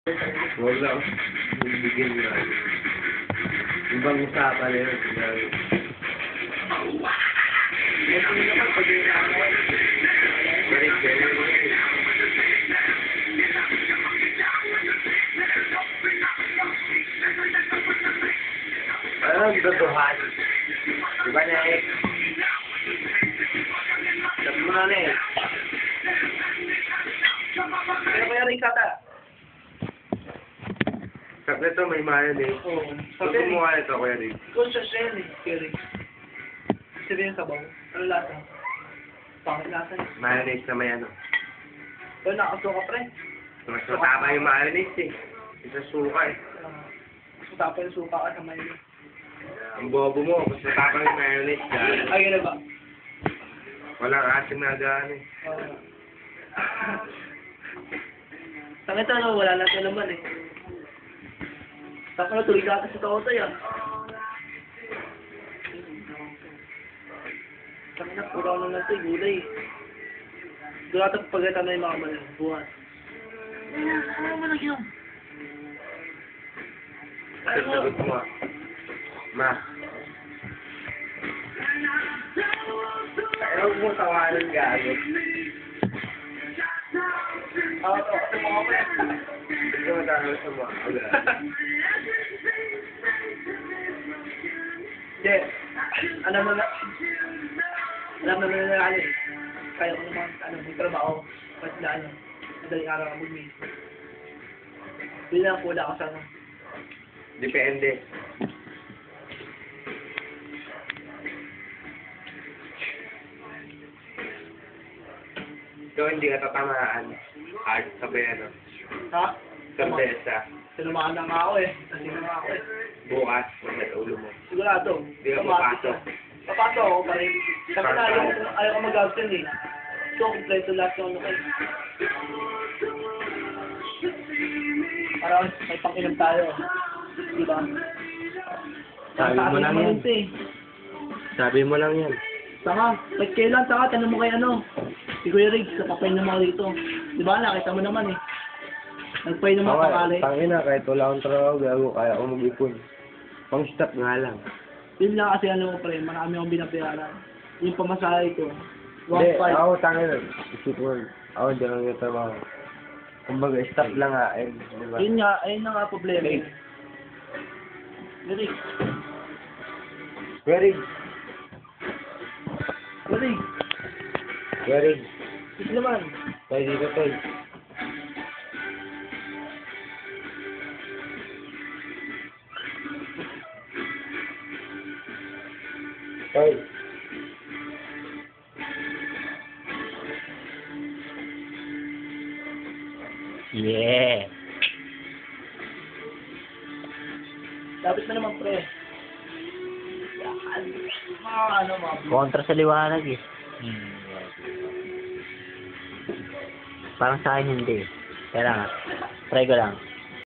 Wala ko. Bigyan nyo. Ibang usapan na yun. Ito yung naman pag inaanay. Ang dodohan. Diba na eh? Sabi mo na eh. Pero kaya rin kata. Sabi ito may mayonnaise. Oo. Sabi mo nga ito, Kuya Rick. Kung sa shell eh. Kaya rin. Sabihin sa bawang. Ano lasa? Pangit lasa eh. Mayonnaise na may ano. Pero nakasuka pre. Mas matama yung mayonnaise eh. Isa suka eh. Mas matapang yung suka ka sa mayo. Ang bobo mo, mas matapang yung mayonnaise dyan. Ay, gano'n ba? Walang asim na dyan eh. Tangit ano, wala na siya naman eh. Tapos na tuloy ka sa tao tayo. Tangit na, pura ko na ito eh, gulay. Doon natin pagkita na yung mga malang buwan. Ano mo nagyan? Sagot mo ah. Ma. Ayaw mo tawanan gago. Oo, ito mga ko yan. Hindi ko matawag sa mga. Hindi. Alam mo na ano eh. Kaya ko naman, may trabaho. Kasi na ano, madaling araw ako mag-miss. Hindi lang po wala ka sana. Depende. Ikaw hindi ka tatamaan. Art sa ano. Ha? Sardesa. Sinumaan na nga ako eh. Kasi na nga ako eh. Bukas. Wala sa ulo mo. Sigurado. Hindi ka papasok. Papasok ako pa rin. Sabi na ayaw ko mag-absent eh. So, kompleto lahat yung ano kayo. Para may pang-inom tayo. Di ba? Sabi mo lang yan. Eh. Sabi mo lang yan. Saka, kahit kailan, saka, tanong mo kay ano. Si Kuya Riggs, napapainom ako dito. Di ba, nakita mo naman eh. Nagpainom ako pakali. Tangina, kahit wala akong trabaho, gago, kaya ako mag-ipon. Pang-stop nga lang. Yun lang kasi ano ko pre, marami akong binabayaran. Yung pamasahe ko. Hindi, 1.5. ako tangina. Isip mo, ako hindi lang yung trabaho. Kumbaga, stop lang nga, eh, di ba? Yun nga, ayun na nga problema. Kuya Riggs, Very, Kuya Riggs, very. ito naman. Tayo dito, Toy. Toy. Yeah. Dapat na naman pre. Yan. Ano mga Kontra sa liwanag eh. Parang sa akin hindi. Kaya lang, try ko lang.